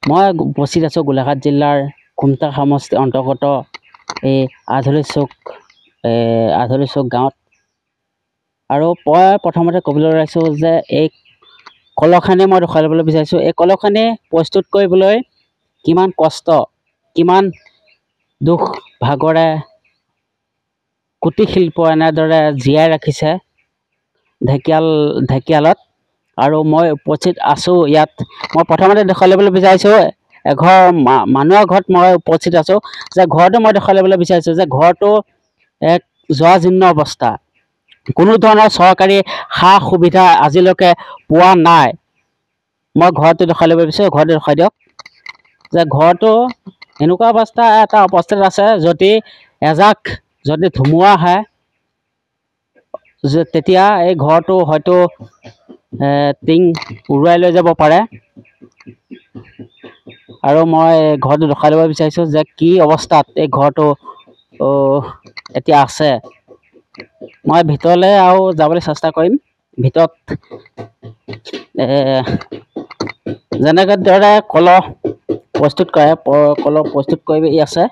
মই উপস্থিত আছোঁ গোলাঘাট জিলাৰ খুমটা সমষ্টিৰ অন্তৰ্গত এই আধলি চুক গাঁৱত। আৰু মই প্ৰথমতে ক'বলৈ ওলাইছোঁ যে এই কলখানি মই দেখুৱাই ল'বলৈ বিচাৰিছোঁ। এই কলখানি প্ৰস্তুত কৰিবলৈ কিমান কষ্ট, কিমান দুখ ভাগৰে কুটীৰ শিল্প এনেদৰে জীয়াই ৰাখিছে ঢেকিয়ালত। আৰু মই উপস্থিত আছোঁ ইয়াত। মই প্ৰথমতে দেখুৱাই ল'বলৈ বিচাৰিছোঁ এঘৰ মানুহৰ ঘৰত মই উপস্থিত আছোঁ, যে ঘৰটো মই দেখুৱাই ল'বলৈ বিচাৰিছোঁ যে ঘৰটো এক জৰাজীৰ্ণ অৱস্থা। কোনো ধৰণৰ চৰকাৰী সা সুবিধা আজিলৈকে পোৱা নাই। মই ঘৰটো দেখুৱাই ল'ব বিচাৰোঁ, ঘৰটো দেখুৱাই দিয়ক। যে ঘৰটো এনেকুৱা এটা অৱস্থাত আছে, যদি ধুমুহা আহে তেতিয়া এই ঘৰটো হয়তো টিং উৰুৱাই লৈ যাব পাৰে। আৰু মই ঘৰটো দেখুৱাই ল'ব বিচাৰিছোঁ যে কি অৱস্থাত এই ঘৰটো এতিয়া আছে। মই ভিতৰলৈ আৰু যাবলৈ চেষ্টা কৰিম। ভিতৰত যেনেকৈ দৰে কলহ প্ৰস্তুত কৰি আছে।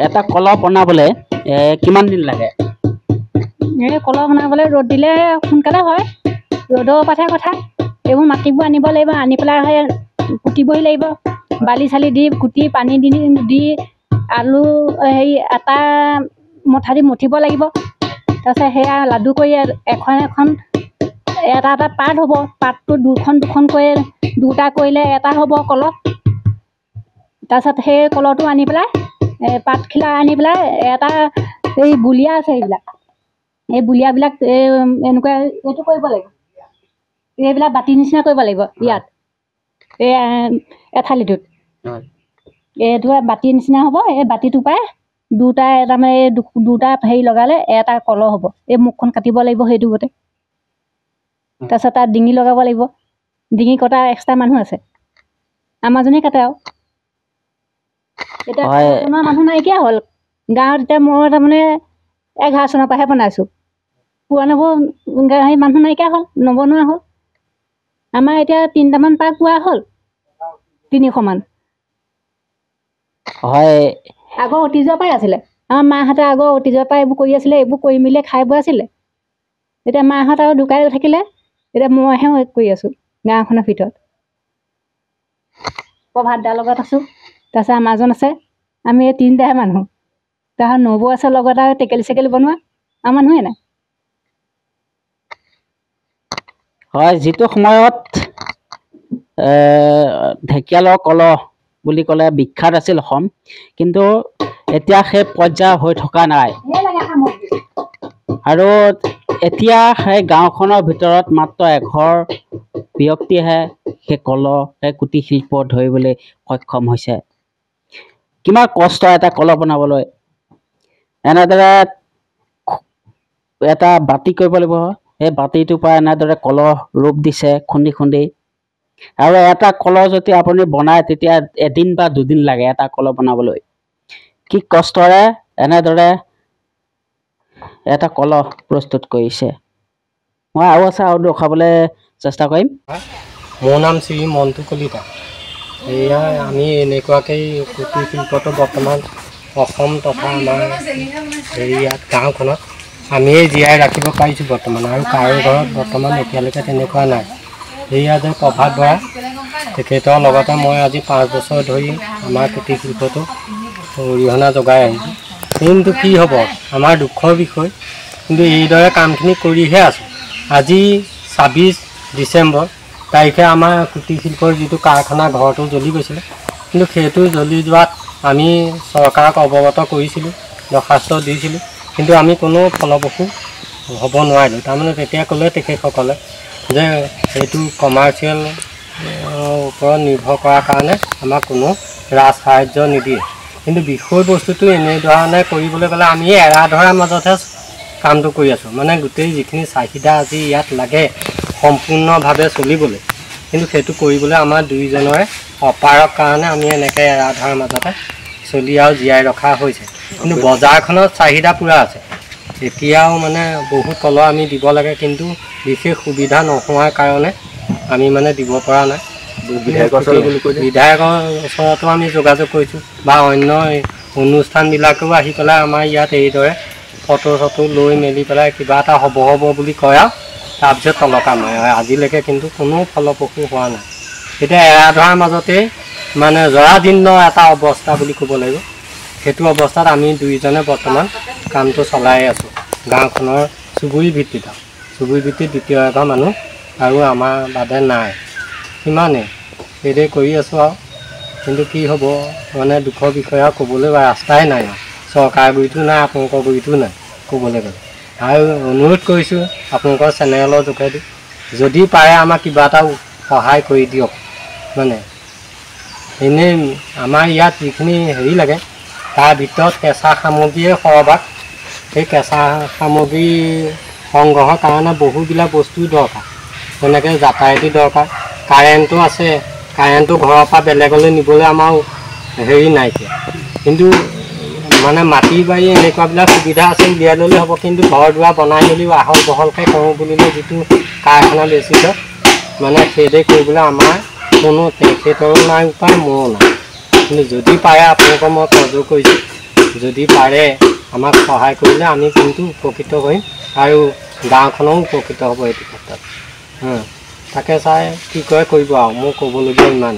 এটা কলহ বনাবলৈ কিমান দিন লাগে? এই কলহ বনাবলৈ ৰ'দ দিলে সোনকালে হয়, ৰ'দৰ ওপৰতহে কথা। এইবোৰ মাটিবোৰ আনিব লাগিব, আনি পেলাই কুটিবই লাগিব, বালি চালি দি কুটি পানী দি আলু আটা মঠা দি মঠিব লাগিব। তাৰপিছত সেয়া লাডু কৰি এখন এটা পাত হ'ব। পাতটো দুখন দুটা কৰিলে এটা হ'ব কলহ। তাৰপিছত সেই কলহটো আনি পেলাই পাতখিলা আনি পেলাই এটা বুলীয়া আছে, এই বুলীয়াবিলাক এনেকুৱা এইটো কৰিব লাগিব। এইবিলাক বাতি নিচিনা কৰিব লাগিব ইয়াত, এই এথালিটোত এইটো বাতি নিচিনা হ'ব। এই বাতিটো পাই দুটা লগালে এটা কলহ হ'ব। এই মুখখন কাটিব লাগিব সেইটো গোটেই। তাৰপিছত তাত ডিঙি লগাব লাগিব। ডিঙি কটা এক্সট্ৰা মানুহ আছে, আমাৰজনে কাটে। আৰু এতিয়া মানুহ নাইকিয়া হ'ল গাঁৱত। এতিয়া মই তাৰমানে 11 চনৰ পৰাহে বনাইছোঁ। পুৰণাবোৰ মানুহ নাইকিয়া হ'ল, নবনোৱা হ'ল। আমাৰ এতিয়া 3টামান পাক পোৱা হ'ল, 300 মান। হয়, আগৰ অতীজৰ পৰাই আছিলে। আমাৰ মাহঁতে আগৰ অতীজৰ পৰা এইবোৰ কৰি আছিলে, এইবোৰ কৰি মেলি খাই বৈ আছিলে। এতিয়া মাহঁত আৰু ঢুকাই থাকিলে, এতিয়া মইহে কৰি আছোঁ গাঁওখনৰ ভিতৰত। প্ৰভাত দাৰ লগত আছোঁ, তাৰপিছত আমাৰজন আছে। আমি এই 3টাহে মানুহ। তাৰপিছত নবৌ আছে লগত, আৰু টেকেলি চেকেলি বনোৱা আমাৰ মানুহে নাই। হয়, যিটো সময়ত ঢেকিয়ালৰ কলহ বুলি ক'লে বিখ্যাত আছিল অসম, কিন্তু এতিয়া সেই পৰ্যায় হৈ থকা নাই। আৰু এতিয়া সেই গাঁওখনৰ ভিতৰত মাত্ৰ এঘৰ ব্যক্তিহে সেই কুটীৰ শিল্প ধৰিবলৈ সক্ষম হৈছে। কিমান কষ্ট এটা কলহ বনাবলৈ। এনেদৰে এটা বাতি কৰিব লাগিব। সেই বাতিটোৰ পৰা এনেদৰে কলহ ৰূপ দিছে খুন্দি খুন্দি। আৰু এটা কলহ যদি আপুনি বনায়, তেতিয়া 1 বা 2 দিন লাগে এটা কলহ বনাবলৈ। কি কষ্টৰে এনেদৰে এটা কলহ প্ৰস্তুত কৰিছে। মই আৰু দেখাবলৈ চেষ্টা কৰিম। মোৰ নাম শ্ৰী মন্টু কলিতা। এয়া আমি এনেকুৱাকৈ কুটীৰ শিল্পটো বৰ্তমান অসম তথা আমাৰ ইয়াত গাঁওখনত আমিয়ে জীয়াই ৰাখিব পাৰিছোঁ বৰ্তমান। আৰু কাৰো ঘৰত বৰ্তমান এতিয়ালৈকে তেনেকুৱা নাই। এয়া যে প্ৰভাত বৰা, তেখেতৰ লগতে মই আজি 5 বছৰ ধৰি আমাৰ কুটীৰ শিল্পটো অৰিহণা যোগাই আহিছোঁ। কিন্তু কি হ'ব, আমাৰ দুখৰ বিষয়, কিন্তু এইদৰে কামখিনি কৰিহে আছোঁ। আজি 26 ডিচেম্বৰ তাৰিখে আমাৰ কুটীৰ শিল্পৰ যিটো কাৰখানা ঘৰটো জ্বলি গৈছিলে, কিন্তু সেইটো জ্বলি যোৱাত আমি চৰকাৰক অৱগত কৰিছিলোঁ, দৰখাস্ত দিছিলোঁ, কিন্তু আমি কোনো ফলপ্ৰসূ হ'ব নোৱাৰিলোঁ। তাৰমানে তেতিয়া ক'লে তেখেতসকলে যে এইটো কমাৰ্চিয়েল ওপৰত নিৰ্ভৰ কৰাৰ কাৰণে আমাক কোনো ৰাজ সাহাৰ্য নিদিয়ে। কিন্তু বিষয়বস্তুটো এনেধৰণে কৰিবলৈ গ'লে আমি এৰা ধৰাৰ মাজতহে কামটো কৰি আছোঁ মানে গোটেই যিখিনি চাহিদা আজি ইয়াত লাগে সম্পূৰ্ণভাৱে চলিবলৈ কিন্তু সেইটো কৰিবলৈ আমাৰ দুইজনৰে অপাৰক কাৰণে আমি এনেকৈ এৰা ধৰাৰ মাজতে চলি আৰু জীয়াই ৰখা হৈছে কিন্তু বজাৰখনত চাহিদা পূৰা আছে এতিয়াও মানে বহুত কলহ আমি দিব লাগে কিন্তু বিশেষ সুবিধা নোহোৱাৰ কাৰণে আমি মানে দিব পৰা নাই বিধায়কৰ ওচৰতো আমি যোগাযোগ কৰিছোঁ বা অন্য অনুষ্ঠানবিলাকেও আহি পেলাই আমাৰ ইয়াত এইদৰে ফটো লৈ মেলি পেলাই কিবা এটা হ'ব বুলি কয় আৰু তাৰপিছত তলকা মাৰে আজিলৈকে কিন্তু কোনো ফলপ্ৰসূ হোৱা নাই এতিয়া এৰা ধৰাৰ মাজতেই মানে জৰাজীৰ্ণ এটা অৱস্থা বুলি ক'ব লাগিব সেইটো অৱস্থাত আমি দুইজনে বৰ্তমান কামটো চলাই আছোঁ গাঁওখনৰ চুবুৰী ভিত্তিত দ্বিতীয় এঘৰ মানুহ আৰু আমাৰ বাদে নাই সিমানেই সেইদৰে কৰি আছোঁ আৰু কিন্তু কি হ'ব মানে দুখৰ বিষয়ে আৰু ক'বলৈ ৰাস্তাই নাই আৰু চৰকাৰ গুৰিটো নাই আপোনালোকৰ গুৰিটো নাই ক'বলৈ গ'লে আৰু অনুৰোধ কৰিছোঁ আপোনালোকৰ চেনেলৰ যোগেদি যদি পাৰে আমাক কিবা এটা সহায় কৰি দিয়ক মানে এনেই আমাৰ ইয়াত যিখিনি হেৰি লাগে তাৰ ভিতৰত কেঁচা সামগ্ৰীয়ে সৰহভাগ সেই কেঁচা সামগ্ৰী সংগ্ৰহৰ কাৰণে বহুবিলাক বস্তু দৰকাৰ যেনেকৈ যাতায়তী দৰকাৰ কাৰেণ্টটো আছে কাৰেণ্টটো ঘৰৰ পৰা বেলেগলৈ নিবলৈ আমাৰ হেৰি নাইকিয়া কিন্তু মানে মাটি বাৰী এনেকুৱাবিলাক সুবিধা আছে উলিয়াই ল'লে হ'ব কিন্তু ঘৰ দুৱাৰ বনাই মেলিও আহল বহলকৈ কৰোঁ বুলিলে যিটো কাৰখানা বেছিত মানে সেইদৰে কৰিবলৈ আমাৰ কোনো তেখেতৰো নাই উপায় মোৰো নাই কিন্তু যদি পাৰে আপোনালোকক মই সহযোগ কৰিছোঁ যদি পাৰে আমাক সহায় কৰিলে আমি কিন্তু উপকৃত কৰিম আৰু গাঁওখনো উপকৃত হ'ব এইটো ক্ষেত্ৰত তাকে চাই কি কৰে কৰিব আৰু মোৰ ক'বলগীয়া ইমান